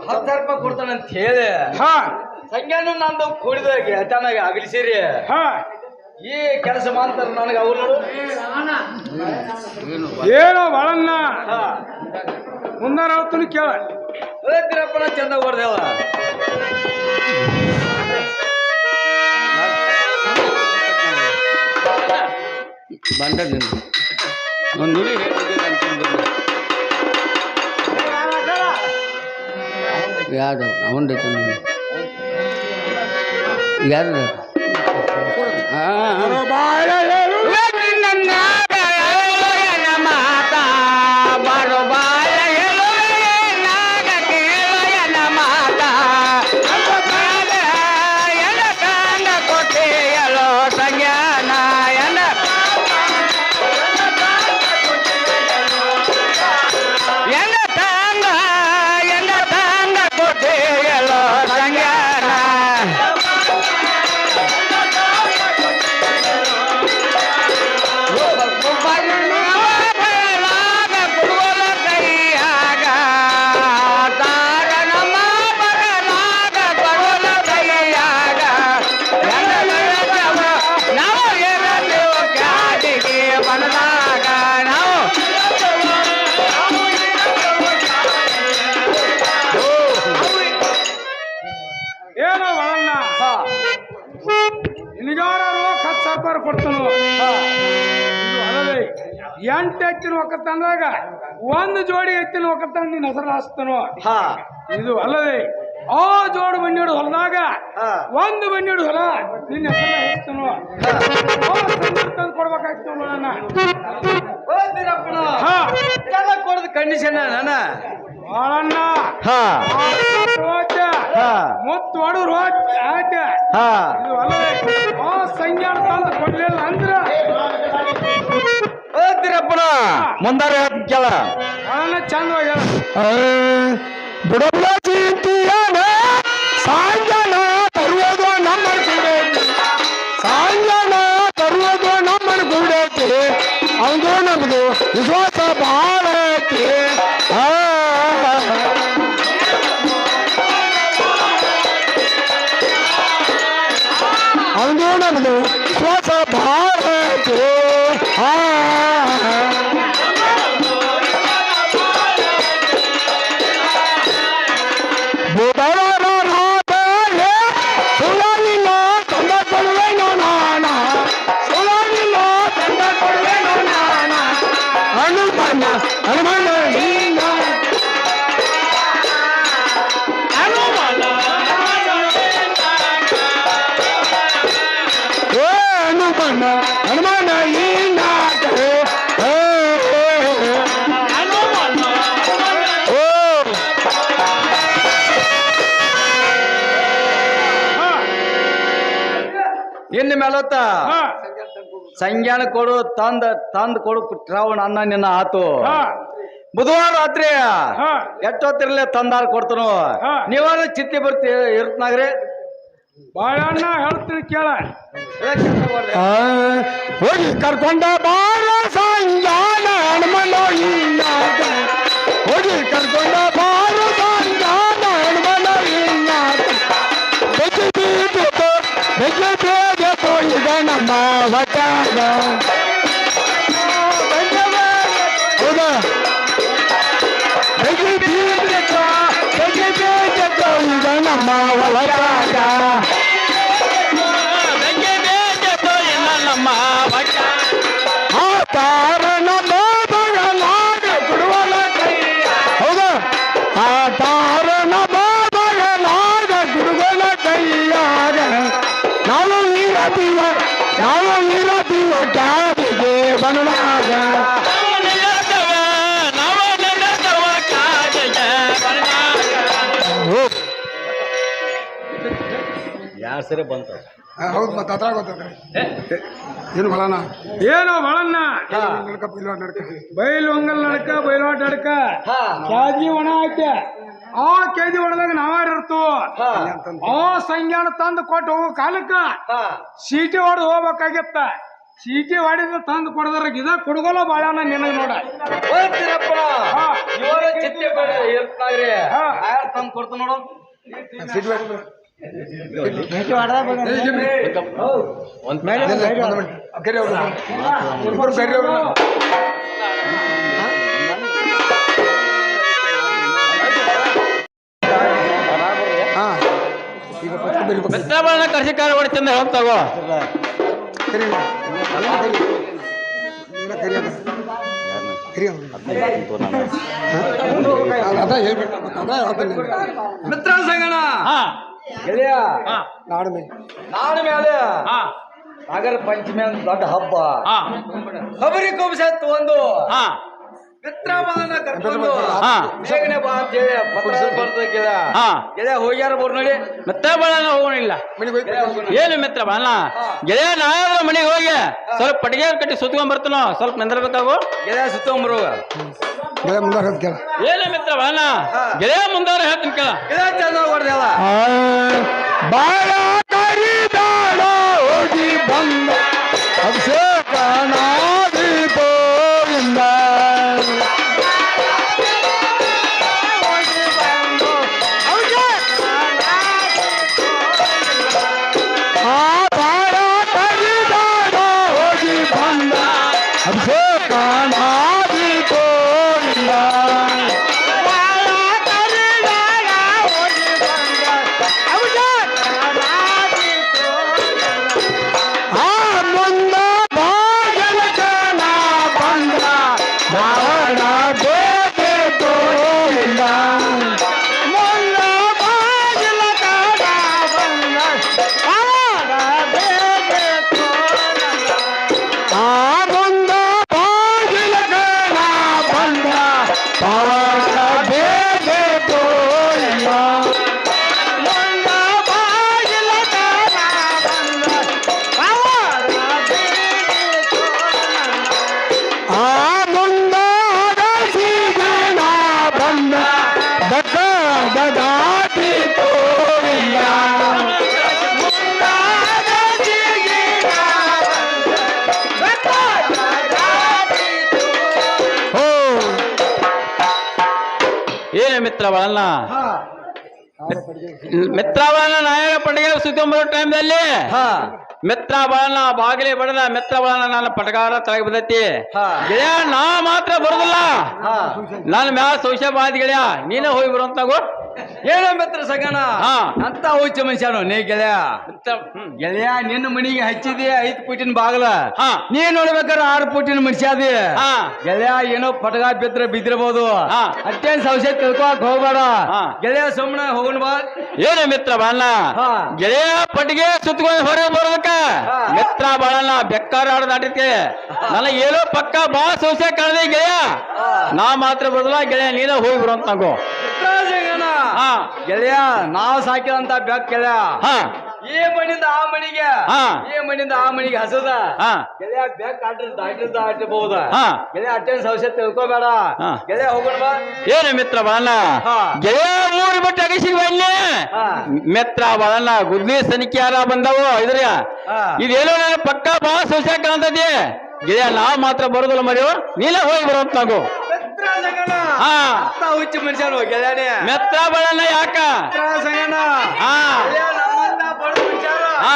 10,000 ರೂಪಾಯಿ ಕೊಡ್ತಾನಂತ ಹೇಳಿ ಸಂಜಾನು ನಂದು ಕುಡಿದ ಗೆಳ್ತಾನಾಗ ಅಗಲಿಸಿರಿ ಈ ಕೆಲಸ ಮಾಡ್ತಾರ ನನಗೆ ಅವ್ರು ನೋಡು ಏನೋ ಬಾಳಣ್ಣ ಮುಂದಾರ ಅವತ್ತು ಕೇಳ ಹೇಳ್ತೀರಪ್ಪಣ ಚಂದ ಹೊಡೆದೇವ ಬಂದ ಒಂದು ನುಡಿ ಯಾರು ಅವನ ಯಾರು ಮಾತಾ ಬರೋ ಬಾಯ ನಾಗ ಕೇಳ ಮಾತಾ ಎನ ಕಾಂಡ ಕೊಟ್ಟೆಯಲೋ ಸಂಜ್ಞಾನ ಎನ ತಾಂಗ ಕೊಟ್ಟೆಯಲೋ ಸಂಜ್ಞಾನ ಏನೋ ಬಾಳಣ್ಣ ನಿನಗಾರ 10,000 ರೂಪಾಯಿ ಕೊಡ್ತಾನು ಅಲ್ಲದೆ 8 ಎತ್ತಿನ ಒಕ್ಕತ್ತಂದಾಗ 1 ಜೋಡಿ ಎತ್ತಿನ ಒಕ್ಕತ್ತಂಗ ನಿನ್ನ ಹೆಸರು ಹಾಸ್ತಾನು ಇದು ಅಲ್ಲದೆ ಆ ಜೋಡು ಬನ್ನಿಡು ಹೊಲದಾಗ 1 ಬನ್ನಿಡು ಹೊಲ ನಿನ್ನ ಹೆಸರು ಹಾಸ್ತಾನು ತಂದು ಕೊಡ್ಬೇಕಾಗ್ತದೆ ಬಾಳಣ್ಣ ಕೊಡದ ಕಂಡೀಷನ್ ನಾನ ಬಾಳಣ್ಣ ಮುತ್ತು ಹೊಡೋರು ಆಯ್ತು ಇದು ಅಲ್ಲದೆ ಆ ಸಂಜ್ಞಾನ ತಂದು ಕೊಡ್ಲಿಲ್ಲ ಅಂದ್ರ ಹೇಳ್ತೀರಪ್ಪಣ ಮುಂದಾರ ಕೇಳ ಬಾಳಣ್ಣ ಚಂದವಾಗಿ ಬುಡಬುಡ ಚಿಂತಿಯಾನ ಸಾಂಜನ ತರುವುದು ನಮ್ಮ ಗುಡೈತಿ ಸಾಂಜನ ತರುವುದು ನಮ್ಮ ಗುಡೈತಿ ಅವನು ನಮ್ದು ವಿಶ್ವಾಸ ಬಹಳ ಐತಿ ಅವನು ನಮ್ದು ವಿಶ್ವಾಸ ಬಹಳ ಐತಿ ಬುಧವಾರ ರಾತ್ರಿ ಸುಳ್ಳಲಿಲ್ಲ ಹನುಮನ ನಿನ್ನ ಹನುಮನ ಹನುಮನ ಈ ನಾಟ ಇನ್ನು ಮೇಲತ್ತ ಹಾ ಸಂಜ್ಞಾನ ಕೊಡು ತಂದ್ ಕೊಡು ರಾವಣ ಅನ್ನ ನಿನ್ನ ಆತು ಹಾ ಬುಧವಾರ ರಾತ್ರಿ ಹಾ ಎಷ್ಟೊತ್ತಿರ್ಲೆ ತಂದಾರ ಕೊಡ್ತನು ಹಾ. ನೀವಾರ ಚಿತ್ತಿ ಬರ್ತಿ ಇರ್ತನಾಗ್ರಿ ಬಾಳಣ್ಣ ಹೇಳ್ತೀನಿ ಕೇಳ ಹೋಗಿ ಕರ್ಕೊಂಡ ಬಾಳ ಸಂಜಾನ ಹನುಮನ ಈ ನಾಟ ಹೋಗಿ ಕರ್ಕೊಂಡ ಬಾಳ ಸಂಜಾನ ಹನುಮನ ಈ ನಾಟ ಬೆಚ್ಚಿ ಬೇಜೆತು ಈಗ ನಮ್ಮ ವಟಾಗ ಹೌದಾ ಬೆಚ್ಚಿ ಬೇಜೆತು ಈಗ ನಮ್ಮ ವಟಾಗ ಆ ತಾರನ ಬಾಬಗನಾಗ ಗುರುವಲ ಕೈ ಹೌದಾ ಆ ತಾರನ ಬಾಬಗನಾಗ ಗುರುಗಳ ಕೈಯಾಗ ನಾವು ನೀರತೀವ ಕಾದಿಗೆ ಬಣ್ಣಾಗ ಯಾರ ಸರಿ ಬಂತ ಹೌದು ಮತ್ತೆ ಅದ್ರಾಗ ಗೊತ್ತಾಗ್ರಿ ಏನು ಬಲನ ಏನು ಬಾಳಣ್ಣ ನಡ್ಕ ಬೈಲ್ವಾಡ ನಡ್ಕ ಬೈಲು ಹೊಂಗಲ್ ನಡಕ ಬೈಲಾಟ ನಡಕ ಹಾ ಕ್ಯಾದಿ ಒಣ ಐತೆ ಆ ಕೆದಿ ಒಣದಾಗ ನಾವಾರಿರ್ತು ಹಾ ಆ ಸಂಜ್ಞಾನ ತಂದು ಕೊಟ್ಟು ಹೋಗೋ ಕಾಲಕ್ಕ ಹಾ ಸೀಟಿ ಹೊಡೆದು ಹೋಗ್ಬೇಕಾಗಿತ್ತ ಸೀಟಿ ಹೊಡೆದ ತಂದು ಕೊಡದ್ರ ಇದ ಕೊಡಗೋಲ್ಲ ಬಾಳಣ್ಣ ನಿನಗ ನೋಡ ಹೋಗ್ತೀರಪ್ಪ ಹಾ. ಇವಾಗ ಚಿತ್ತಿ ಇರ್ತನಾಗ್ರಿ ಹಾ. ಯಾರು ತಂದು ಕೊಡ್ತ ನೋಡು ಒಂದ್ ಈಗ ಪತ್ರ ಬರಿಬೇಕು ಮಿತ್ರಬಲನ ಕರ್ಸಿ ಕಾಲ ಹೊಡಿತಂದ ಹೇಳ್ ತಗೋ ಕರಿ ಅದ ಹೇಳ್ಬೇಕು ಅದ ಹೇಳ್ತಾನೆ ಮಿತ್ರ ಸಂಗಣ ಹಾ ಗೆಳೆಯ ನಾಡು ಮೇಲೆ ನಾಡು ಮೇಲೆ ಹಾ ನಾಗರ ಪಂಚಮಿ ಅಂತ ದೊಡ್ಡ ಹಬ್ಬ ಹಾ ಕಬರಿ ಕುಂಸತ್ತು ಒಂದು ಹಾ ಮಿತ್ರಬಲನ ಕರ್ಕೊಂಡು ಹಾ ಬೇಗನೆ ಬಾ ಅಂತ ಹೇಳಿ ಪತ್ರ ಬರ್ತದೆ ಗೆಳೆಯ ಹಾ ಗೆಳೆಯ ಹೋಗ್ಯಾರ ಬೋರ್ ನೋಡಿ ಮಿತ್ರಬಲನ ಹೋಗೋಣಿಲ್ಲ ಏನು ಮಿತ್ರ ಬಾಳ ಗೆಳೆಯ ನಾಳೆ ಮನೆಗೆ ಹೋಗಿ ಸ್ವಲ್ಪ ಪಟಿಗೆ ಕಟ್ಟಿ ಸುತ್ಕೊಂಡ್ ಬರ್ತಾನೋ ಸ್ವಲ್ಪ ನಿಂದಿರ್ಬೇಕಾಗು ಗೆಳೆಯ ಸುತ್ತಂಬರುವ ಮುಂದೆ ಹೇಳ್ತ ಕೇಳ ಏನು ಮಿತ್ರ ಬಾಳ ಗೆಳೆಯ ಮುಂದಾರ ಹೇಳ್ತೀನಿ ಕೇಳ ಗೆಳೆಯ ಚಂದ ಹೊಡೆದಲ್ಲ ಬಾಳ ಕರಿದಾಳ ಹೋಗಿ ಬಂದ ಅಭಿಷೇಕ ನಾದಿ ಗೋವಿಂದ ಆ ಬಾಳ ಕರಿದಾಳ ಹೋಗಿ ಬಂದ ಅಭಿಷೇಕ ನಾದಿ ಗೋವಿಂದ ಆ ಮುಂದ ಬಾಗಿಲಕ ನಾ ಬಂದ ಬಾವಣ ಬೇಕೆ ತೋರಿಲ್ಲ ಮುಂದ ಬಾಗಿಲಕ ನಾ ಬಂದ ಬಾವಣ ಬೇಕೆ ತೋರಿಲ್ಲ ಆ ಮುಂದ ಬಾಗಿಲಕ ನಾ ಬಂದ ಬಾವಣ ಬೇಕೆ ತೋರಿಲ್ಲ ಮುಂದ ಬಾಗಿಲಕ ನಾ ಬಂದ ಆ ಮುಂದ ಅರಸಿಗಣ ಬಂದ ದಾಟಿ ತೋರಿಲ್ಲ ಮುಂದ ಅರಸಿಗಣ ಓ ಏನು ಮಿತ್ರ ಬಾಳ ಮಿತ್ರಬಲನ ನಾಯಕ ಪಟಿಗೆ ಸುತ್ತಂಬರೋ ಟೈಮ್ದಲ್ಲಿ ಹಾ ಮಿತ್ರಬಲನ ಬಾಗಿಲಿ ಬಡದ ಮಿತ್ರಬಲನ ನನ್ನ ಪಟಗಾರ ತಳಗೆ ಬಿದ್ದೈತಿ ಹಾ. ಗೆಳೆಯ ನಾ ಮಾತ್ರ ಬರುದಿಲ್ಲ ಹಾ ನನ್ನ ಮ್ಯಾಲ ಸೌಶ್ಯ ಬಾದ್ ಗೆಳೆಯ ನೀನೇ ಹೋಗಿ ಬರುವಂತಾಗು ಏನೋ ಮಿತ್ರ ಸಂಗಣ ಹಾ. ಅಂತ ಹುಚ್ಚ ಮನುಷ್ಯನು ನೀ ಗೆಳೆಯ ಗೆಳೆಯ ನಿನ್ನ ಮನಿಗೆ ಹಚ್ಚಿದೆ 5 ಫುಟಿನ ಬಾಗಲ ಹಾ. ನೀ ನೋಡ್ಬೇಕಾದ್ರೆ 6 ಫುಟಿನ ಮನುಷ್ಯ ಅದೇ ಹಾ. ಗೆಳೆಯ ಏನೋ ಪಟಗ ಬಿದ್ದಿರಬಹುದು ಹಾ. ಅಷ್ಟೇನ್ ಸಂಶಯ ತಿಳ್ಕೊಕ್ ಹೋಗ್ಬೇಡ ಹಾ. ಗೆಳೆಯ ಸುಮ್ಮನೆ ಹೋಗೋಣ ಬಾ ಏನು ಮಿತ್ರ ಬಾಳಣ್ಣ ಹಾ. ಗೆಳೆಯ ಪಟ್ಟಿಗೆ ಸುತ್ತಕೊಂಡು ಹೊರಗೆ ಬರೋದಕ್ಕ ಹಾ. ಮಿತ್ರ ಬಾಳಣ್ಣ ಬೆಕ್ಕಾರ ಆಡದಾಟಕ್ಕೆ ನನಗೆ ಏನೋ ಪಕ್ಕ ಬಾ ಸೌಸೆ ಕಳೆದೆ ಗೆಳೆಯ ನಾ ಮಾತ್ರ ಬದಲ ಗೆಳೆಯ ನೀನ ಹೋಗಿ ಬರುವಂತ ನಗು ಹಾ. ಗೆಳೆಯ ನಾವು ಸಾಕಿದಂತ ಬೆಕ್ಕ ಗೆಳೆಯ ಹಾ ಈ ಮಣ್ಣಿಂದ ಆ ಮಣಿಗೆ ಹಾ. ಈ ಮಣ್ಣಿಂದ ಆ ಮಣಿಗೆ ಹಸದ ಹಾ ಗೆಳೆಯ ಬೆಕ್ಕ ದಾಟಿರಬಹುದ ಹಾ. ಗೆಳೆಯ ಅಷ್ಟೇನ್ ಸಂಶಯ ತಿಳ್ಕೊಬೇಡ ಹಾ. ಗೆಳೆಯ ಹೋಗೋಣ ಬಾ ಏನು ಮಿತ್ರ ಬಾಳಣ್ಣ ಹಾ. ಗೆಳೆಯ ಊರು ಬಿಟ್ಟು ಅಗಸಿಗೆ ಬನ್ನಿ ಹಾ. ಮಿತ್ರ ಬಾಳಣ್ಣ ಗುದ್ಲಿ ಸನಿಕ್ಯಾರ ಬಂದವು ಇದ್ರಿ ಹಾ. ಇದೇನೋ ನನ್ನ ಪಕ್ಕ ಬಾ ಸೌಸೆ ಕಾಣ್ತದೆ ಗೆಳೆಯ ನಾವು ಮಾತ್ರ ಬರೋದಿಲ್ಲ ಮರಿಯೋ ನೀನ ಹೋಗಿ ಬರುವಂತ ನಗು ಹಾ. ಹುಚ್ಚು ಮನುಷ್ಯನು ಗೆಳೆಯನೇ ಮಿತ್ರ ಬಾಳಣ್ಣ ಯಾಕ ಸಂಗಣ ಹಾ ನಮ್ಮಂತ ಬಡ ಮನುಷ್ಯರು ಹಾ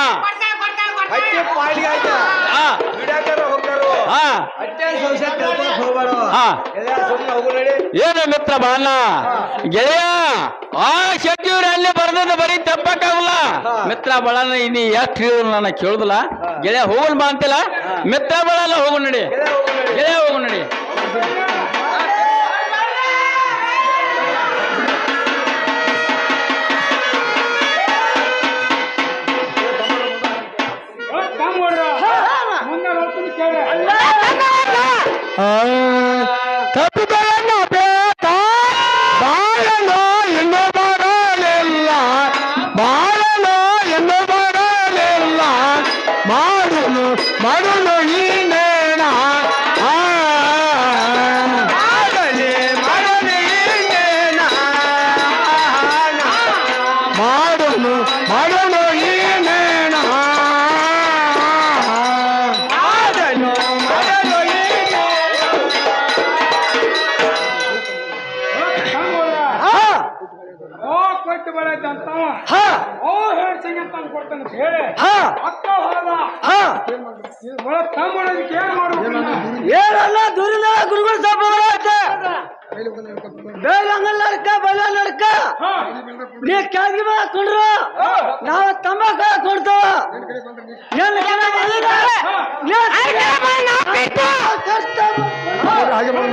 ಹಟ್ಟಿ ಪಾಡಿಗೆ ಆಯ್ತಾ ಹಾ ದುಡ್ಯಾಕರ ಹೋಗ್ತಾರು ಹಾ ಅಷ್ಟೇನ್ ಸಂಶಯ ತಿಳ್ಕೊಕ್ ಹೋಗ್ಬೇಡ ಹಾ. ಗೆಳೆಯ ಸುಮ್ಮನೆ ಹೋಗು ನಡಿ ಏನು ಮಿತ್ರ ಬಾಳಣ್ಣ ಗೆಳೆಯ ಆ ಶೆಟ್ಟಿಯವ್ರು ಅಲ್ಲಿ ಬರ್ದದ್ದು ಬರೀ ತಪ್ಪಕ್ಕಾಗಲ್ಲ ಹಾ. ಮಿತ್ರ ಬಾಳಣ್ಣ ಇನ್ನು ಎಷ್ಟು ಹೇಳಿದ್ರು ನನ್ನ ಕೇಳುದಿಲ್ಲ ಗೆಳೆಯ ಹೋಗೋಣ ಬಾ ಅಂತಿಲ್ಲ ಮಿತ್ರ ಬಾಳಣ್ಣ ಹೋಗು ನಡಿ ಗೆಳೆಯ ಹೋಗು ನಡಿ ಗೆಳೆಯ ಹೋಗು ನಡಿ ಮುಂದೆ ನೋಡ್ತೀನಿ ಕೇಳಿ ತಪ್ಪುಗಳನ್ನು ಬೇಕ ಬಾಳಲು ಇನ್ನು ಬರಲಿಲ್ಲ ಬಾಳಲು ಇನ್ನು ಬರಲಿಲ್ಲ ಮಾಡಲು ಮಾಡಲು ನೀನೇನ ಮಾಡಲಿ ಮಾಡಲಿ ನೀನೇನ ಮಾಡಲು ಮಾಡಲು ನೀನೇನ ಮಾಡಲು ಮಾಡಲು ನೀನೇನ ಓ ಕೊಟ್ಟು ಬೆಳೈತೆ ಅಂತವ ಓ ಹೇಳ್ಸಂಗೆ ಅಂತ ಕೊಡ್ತಾನೆ ಹೇಳಿ ಅಕ್ಕ ಹೋದ ಒಳಗೆ ತಮ್ಮೊಳದಕ್ಕೆ ಏನ್ ಮಾಡ್ಬೇಕು ಏನಲ್ಲ ದುರಿದ ಗುರುಗಳು ಬೇಲಂಗಲ್ ನಡ್ಕ ಬಲ ನಡ್ಕ ನೀ ಕೆಳಗೆ ಹಾಕೊಂಡ್ರು ನಾವು ತಂಬಾಕ ಕೊಡ್ತಾವ ಹಾಗೆ ಮಾಡಿ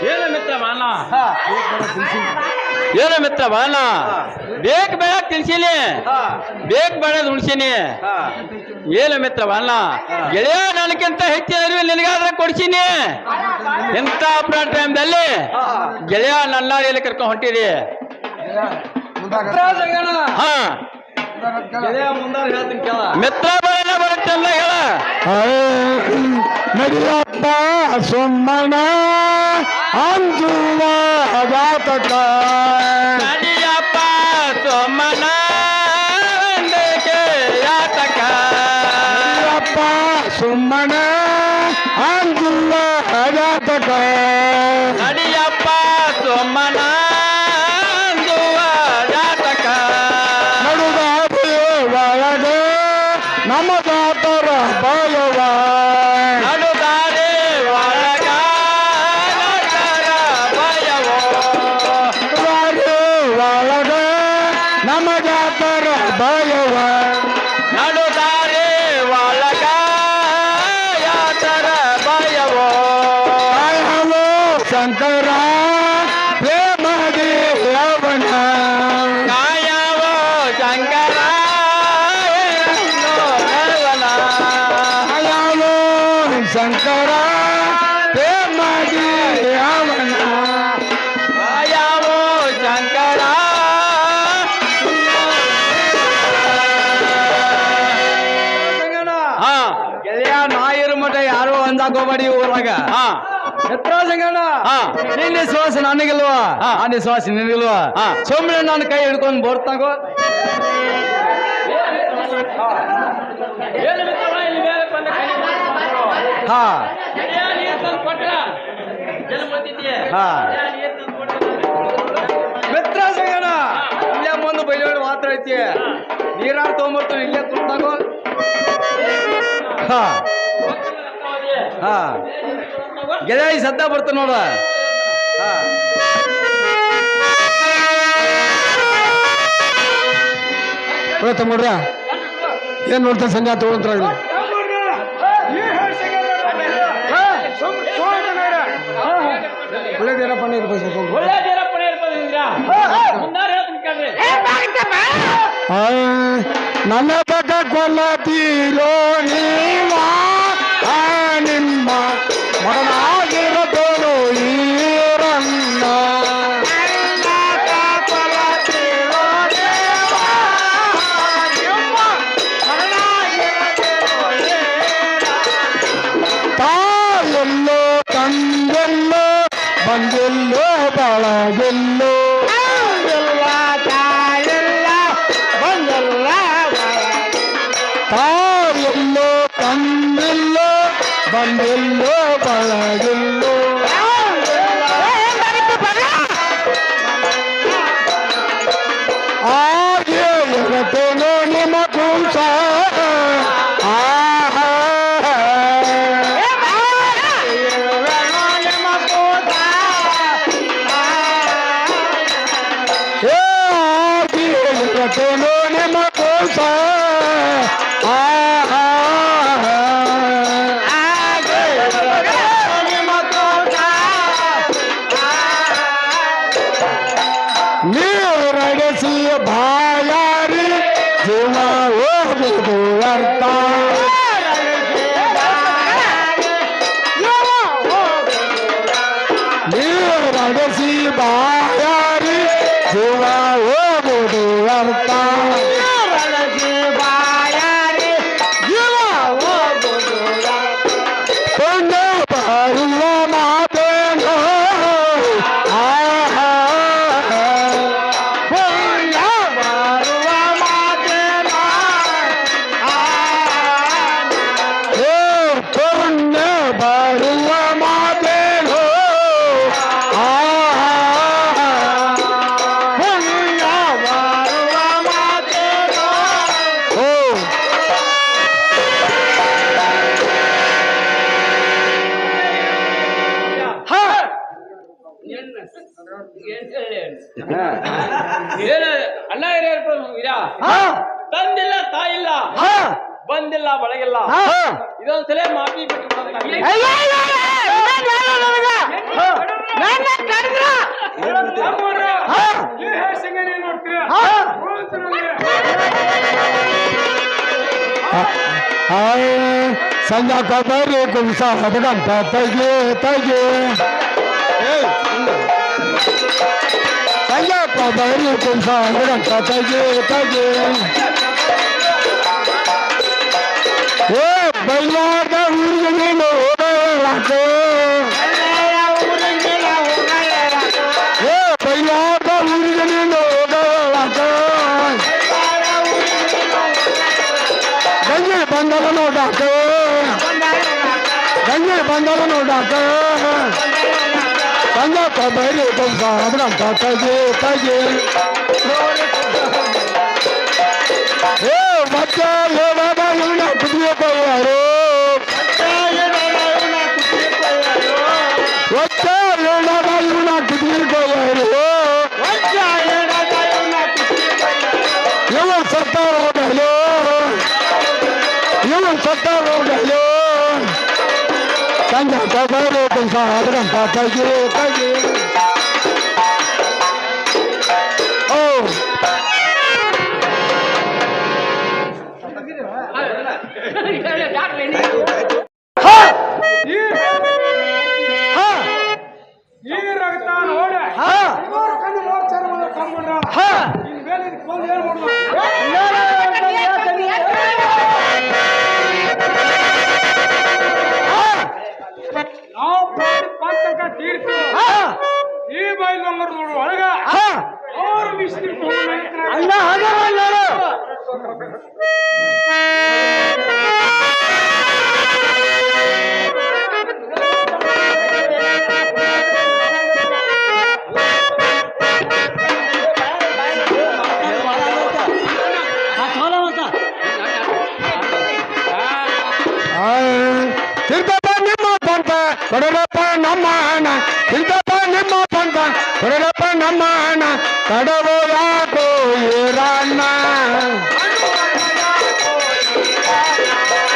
ಏನು ಮಿತ್ರ ಬಾಳಣ್ಣ ಏನು ಮಿತ್ರ ಬಾಳಣ್ಣ ಬೇಕ್ ಬೇಡ ತಿನ್ಸೀನಿ ಬೇಕ್ ಬೇಡ ಉಣ್ಸೀನಿ ಏನು ಮಿತ್ರ ಬಾಳಣ್ಣ ಗೆಳೆಯ ನನಗಿಂತ ಹೆಚ್ಚಿನ ಅರಿವು ನಿನಗಾದ್ರೆ ಕೊಡ್ಸೀನಿ ಎಂತ ಅಪ್ರಾಣ ಟೈಮ್ದಲ್ಲಿ ಗೆಳೆಯ ನನ್ನ ಎಲ್ಲಿ ಕರ್ಕೊಂಡು ಹೊಂಟಿರಿ ಹಾ ಮಿತ್ರ ಬಾಳಣ್ಣ ಬರುತ್ತೆ ಅಲ್ಲ ಹೇಳ ನಡಿಯಪ್ಪ ಸುಮ್ಮನ ಅಂಜುವ ಜಾತಕ ನಡಿಯಪ್ಪ ಸೋಮನ ಯಾತಕ ನಡಿಯಪ್ಪ ಸುಮ್ಮನ ಅಂಜುವ ಜಾತಕ ನಡಿಯಪ್ಪ ಸೋಮನ ಜಾತಕ ನಡುಗಾದಿ ಒಳಗೆ ನಮ್ಮ ಜಾತರ ಬಯವ ನಡುದಾರಿ ಒಳಗ ನಟರ ಭಯವೋ ನಡುಗಾದಿ ಒಳಗೆ ನಮ್ಮ ಜಾತರ ಬಯವ ನಡುದಾರಿ ಒಳಗ ಯಾತರ ಭಯವೋ ಹಲೋ ಶಂಕರ ಪ್ರೇಮದಿ ಅವನ ಕಾಯವೋ ಶಂಕರ ಹಲೋ ಶಂಕರ ಪ್ರೇಮದಿ ಅವನ ಕಾಯವೋ ಶಂಕರ ಹಾ ಗೆಳೆಯ ನಾ ಇರೋ ಮಠ ಯಾರು ಅಂದಾಕೋಬೇಡಿ ಊರಾಗ ಹಾ ಎತ್ರ ಸಂಗಣ್ಣ ಹಾ. ನಿನ್ನ ವಿಶ್ವಾಸ ನನಗಿಲ್ವಾ ಹಾ. ಆ ವಿಶ್ವಾಸ ನಿನಗಿಲ್ವಾ ಹಾ. ಸುಮ್ಮನೆ ನನ್ನ ಕೈ ಹಿಡ್ಕೊಂಡು ಬೋರ್ತಾಗೋ ಹಾ ಹಾ ಮಿತ್ರ ಸಂಗಣ ಇಲ್ಲೇ ಮುಂದೆ ಬೈಲೋಡಿ ಮಾತ್ರ ಐತಿ ನೀರಾರು ತೊಗೊಂಬರ್ತಾನೆ ಇಲ್ಲೇ ಕುಂತಾಗೋ ಹಾ ಹಾ ಗೆಳೆಯ ಈ ಸದ್ದ ಬರ್ತಾನ ನೋಡ. ತಮ್ಮಡ್ರ ಏನ್ ನೋಡ್ತಾ ಸಂಘ ತಗೊಂಡ್ರ ಒಳ್ಳೇದೇನಪ್ಪ ನನ್ನ ಪಕ್ಕ ಕೊಲ್ಲತೀರೋ ನೀವ ನಿಮ್ಮ ಮಗನಾಗಿರಬೇಕು ಈರನ್ನ ತಾಯೆಲ್ಲೋ ತಂದೆಲ್ಲೋ ಬಂದೆಲ್ಲೋ ಬಳಗೆಲ್ಲೋ ತಾಯೆಲ್ಲೋ ತಂದೆಲ್ಲೋ ಬಂದೆಲ್ಲೋ ಬಳಗೆಲ್ಲೋ ಹಾಗೆ ಇರತೇನೋ ನಿಮ್ಮ ಕೂಸ ಇರತೇನೋ ನಿಮ್ಮ ಕೂಸ ನೀರಡಿಸಿ ಬಾಯಾರಿ ಜೀವ ಹೋಗುವುದು ಅರ್ಥ ನೀರಡಿಸಿ ಬಾಯಾರಿ ಜೀವ ಹೋಗುವುದು ಅರ್ಥ ಕೊಂಡ ಬರುವ ಮಾತೇನೋ ಬರುವ ಮಾತೇನೋ ಬರುವ ಮಾತೇನೋ ಅಣ್ಣ ತಂದಿಲ್ಲ ತಾಯಿಲ್ಲ ಬಂದಿಲ್ಲ ಬಳಗಿಲ್ಲ ಇದೊಂದ್ಸಲ ಮಾಫಿ ಸಂಜೆ ಕಬರಿ ಕುಂಸ ಹದಗಂತ ತೆಗೆ ತೆಗೆ ಸಂಜೆ ಕಬರಿ ಕುಂಸ ಹದಗಂತ ತೆಗೆ ತೆಗೆ ಏ ಬೈಲಾದ ಊರಿಗೆ ನೀನು ಹೋಗಲಾಕ ಏ ಬೈಲಾದ ಊರಿಗೆ ನೀನು ಹೋಗಲಾಕ ಗಂಜಿ ಬಂದದ ನೋಡಾಕ ಗಂಜಿ ಬಂದದ ನೋಡಾಕ ಸಂಜೆ ಕಬರಿ ಕುಂಸ ಹದಗಂತ ತೆಗೆ ತೆಗೆ ಏ ಮಚ್ಚ ಹೇಳದ ಇವನ ಕುದಿಯಪ್ಪಯ್ಯಾರು ಒಚ್ಚ ಹೇಳದ ಇವನ ಕುದಿಯಪ್ಪಯ್ಯಾರು ಇವ ಸತ್ತ ಹೋಗಲು ಇವ ಸತ್ತ ಹೋಗಲು ಸಂಜೆ ಕಬರಿ ಕುಂಸ ಹದಗಂತ ತೆಗೆ ತೆಗೆ ಓ ಈ ರಕ್ತ ನೋಡ ಕಂಡ್ಬಿಡ್ರ ಇನ್ ಮೇಲೆ ಬಂದು ಏನ್ ನಾವು ಪಂಚಕ ತೀರ್ತು ಈ ಬೈಲೊಂಗರ್ ನೋಡು ಒಳಗ ಅವ್ರು ಮಿಸ್ತ್ರಿ ಅಲ್ಲ ತೀರ್ಥ ನಿಮ್ಮ ಪಂಪ ಕೊಡಪ್ಪ ನಮ್ಮ ಹಣ ತಿಂತಪ್ಪ ನಿಮ್ಮ ಪಂತ ಹೊರಡಪ್ಪ ನಮ್ಮ ಹಣ ತಡವೋ ಯಾಕೋ ಈರಣ್ಣ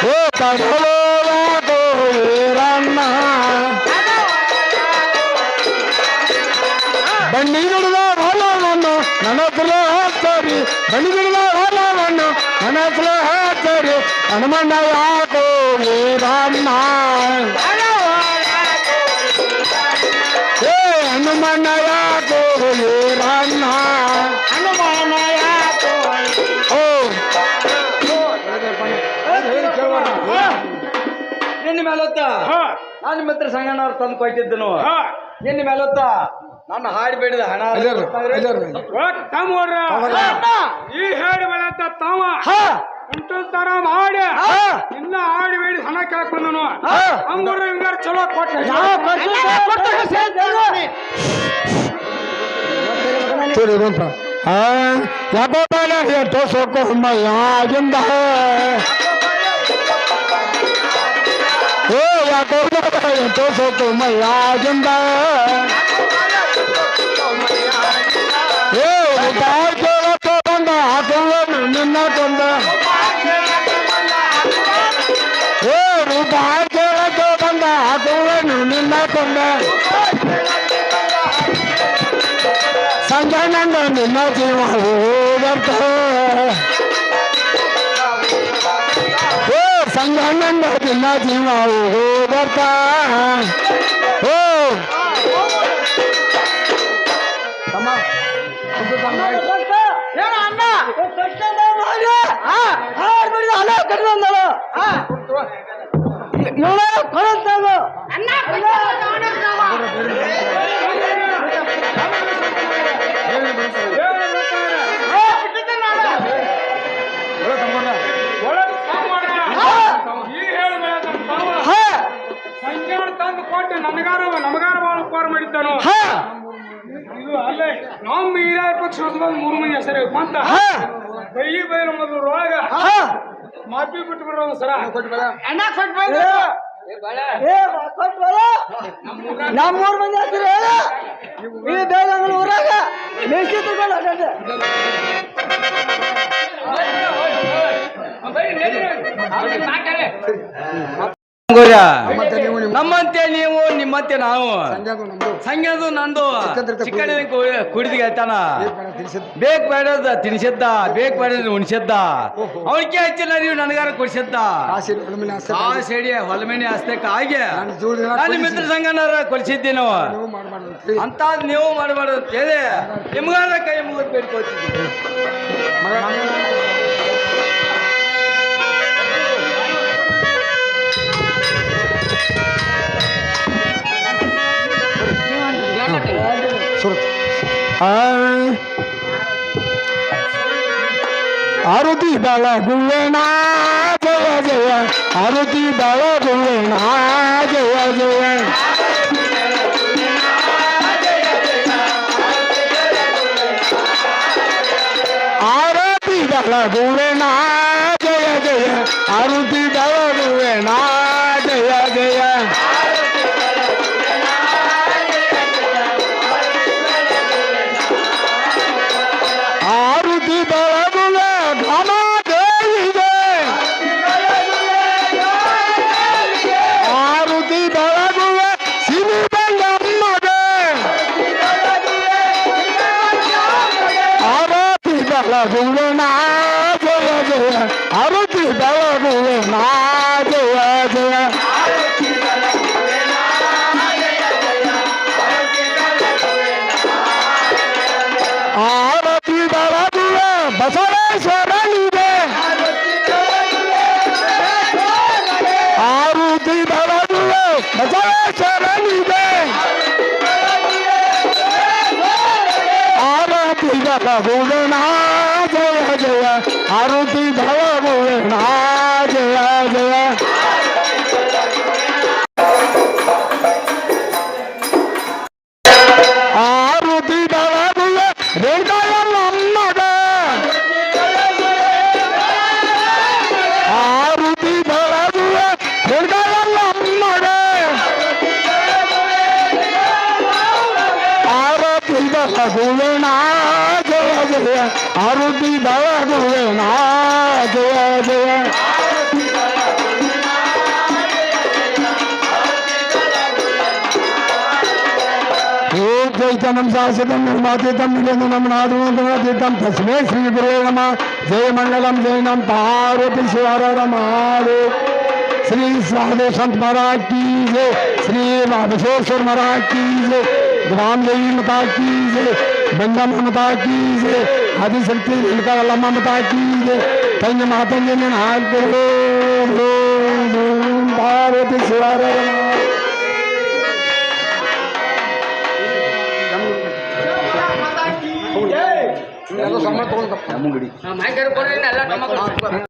ಓ ತಡವೋ ಯಾಕೋ ಈರಣ್ಣ ಬಂಡಿಗಿಡದ ಹೊಲವನ್ನು ನನ್ನ ಹತ್ರ ಹಾಕ್ತಾರಿ ಬಂಡಿಗಿಡದ ಹೊಲವನ್ನು ನನ್ನ ಹತ್ರ ಹಾಕ್ತಾರಿ ಹನುಮಣ್ಣ ಯಾಕೋ ಈರಣ್ಣ ಏ ಹನುಮಣ್ಣ ಯಾಕೋ ಈರಣ್ಣ ಹನುಮಣ್ಣ ಯಾಕೋ ಓ ನಿನ್ನ ಮೇಲೊತ್ತ ನಾನು ನಿಮ್ಮ ಹತ್ರ ಸಂಗಣ್ಣವ್ರು ತಂದು ಕೊಟ್ಟಿದ್ದನು ನಿನ್ನ ಮೇಲೊತ್ತ ನನ್ನ ಹಾಡಿ ಬೇಡಿದ ಹಣ ಈ ಹೇಳಿ ಬೆಳತ್ತ ತಾವ ಉಂಟು ತರ ಮಾಡಿ ಇನ್ನ ಹಾಡಿ ಬೇಡಿ ಹಣ ಕೇಳಕ್ ಬಂದನು ಹಂಗಾರ ಹಿಂಗಾರ ಚಲೋ ಕೊಟ್ಟ ಯಾಕೋ ಬೇಡ ಎಷ್ಟೋ ಸೋಕೋ ಮಯ್ಯಾಗಿಂದ ಏ ಯಾಕೋ ಬೇಡ ಎಷ್ಟೋ ಸೋಕೋ ಮಯ್ಯಾಗಿಂದ ಏ ಕೇಳಕ್ಕೆ ಬಂದ ಹಾಕುವ ನಿನ್ನ ಕೊಂದ ಏ ರೂಪಾಯಿ ಕೇಳಕ್ಕೆ ಬಂದ ಹಾಕುವ ನಿನ್ನ ಕೊಂದ ಸಂಜೆ ನಂದ ನಿನ್ನ ಜೀವ ಹೋಗರ್ತ ಏ ಸಂಜೆ ನಂದ ನಿನ್ನ ಜೀವ ಹೋಗರ್ತ ಓ ಸಂಜೆ ತಂದು ಕೊಟ್ಟು ನಮಗಾರ ಬಾಳ ಉಪಕಾರ ಮಾಡಿದ್ದಾನು ಇದು ಅಲ್ಲೇ ನಮ್ಮ ಹಿರಿಯ ಪಕ್ಷ 3 ಮಂದಿ ಹೆಸರು ಅಂತ ಬೈ ಮೊದಲು ಒಳಗ ಮಾಪಿ ಬಿಟ್ಟು ಬಿಡೋದು ಸರ ಅಣ್ಣ ಕೊಟ್ಟು ಬಂದ ನಮ್ಮೂರ್ ಮಂದಿ ಹೆಸರು ಹೇಳ ಈ ಬೇಲಂಗಳ ಊರಾಗ ಮೇಸಿ ತಗೊಂಡು ನಮ್ಮಂತೆ ನೀವು ನಿಮ್ಮಂತೆ ನಾವು ಸಂಘದು ನಂದು ಚಿಕ್ಕಡಿ ಕುಡಿದ ಹೇಳ್ತಾನ ಬೇಕ್ ಬೇಡದ ತಿನ್ಸಿದ್ದ ಬೇಕ್ ಬೇಡ ಉಣಿಸಿದ್ದ ಅವನಿಗೆ ಹಚ್ಚಿಲ್ಲ ನೀವು ನನಗಾರ ಕೊಡಿಸಿದ್ದ ಸೇಡಿ ಹೊಲಮೇಣಿ ಹಸ್ತಕ್ಕ ಹಾಗೆ ನಾನು ಮಿತ್ರ ಸಂಘನಾರ ಕೊಡಿಸಿದ್ದೆ ನಾವು ಅಂತ ನೀವು ಮಾಡಬಾರ್ದು ಅಂತ ಹೇಳಿ ನಿಮ್ಗಾರ ಕೈ ಮುಗಿದು ಬೇಡ್ಕೊಳ್ತಿದ್ವಿ ಆರುತಿ ಬೆಳಗುವೆಣ ಜಯ ಜಯ ಆರುತಿ ಬೆಳಗುವೆಣ ಜಯ ಜಯ ಆರತಿ ಬೆಳಗುವೆಣ ಜಯ ಜಯ ಆರುತಿ ಬೆಳಗುವೆಣ ಜಯ ಜಯ ಆರುತಿ ಬೆಳಗುವೆ ಘನ ದೇವಿಗೆ ಆರುತಿ ಬೆಳಗುವೆ ಸಿರಿ ಬೆಂಗಮ್ಮಗೆ ಆರತಿ ಬೆಳಗುವೆ ನಾ ಜಯ ಜಯ ಆರತಿ ಬೆಳಗುವೆ ನಾ ಜಯ ಜಯ ಆರತಿ ಬೆಳಗುವೆ ಬಸವೇಶ್ವರನಿಗೆ ಆರತಿ ಬೆಳಗುವೆ ಬಸವೇಶ್ವರನಿಗೆ ಆರತಿ ಬೆಳಗುವೆ ನಾ ಜಯ ಜಯ ಆರತಿ ಬೆಳಗುವೆ ನಾ ಜಯ ಜಯ ಆರತಿ ಬೆಳಗುವೆ ರೇಣುಕಾಯಮ್ಮಗ ಆರತಿ ಬೆಳಗುವೆ ರೇಣುಕಾಯಮ್ಮಗ ಆರುತಿ ಬೆಳಗುವೆನಾ ಜಯ ಜಯ ಚೈತನ್ಯಂ ಶಾಶ್ವತಂ ನಿರ್ಮಾತೀತಂ ನಿರಂಜನಂ ನಾದೂತಂ ತಸ್ಮೈ ಶ್ರೀ ಗುರೇ ನಮಃ ಜಯ ಮಂಗಲಂ ಜಯ ನಮ್ ಪಾರ್ವತಿ ಶಿವರ महादेव श्री साधु संत महाराज की जय श्री राधेश्वर महाराज की जय ग्राम देवी माता की जय बंगम माता की जय आदिशक्ति लम्मा माता की जय तंज मातंज हाथ पार्वती शिवार ಜೈ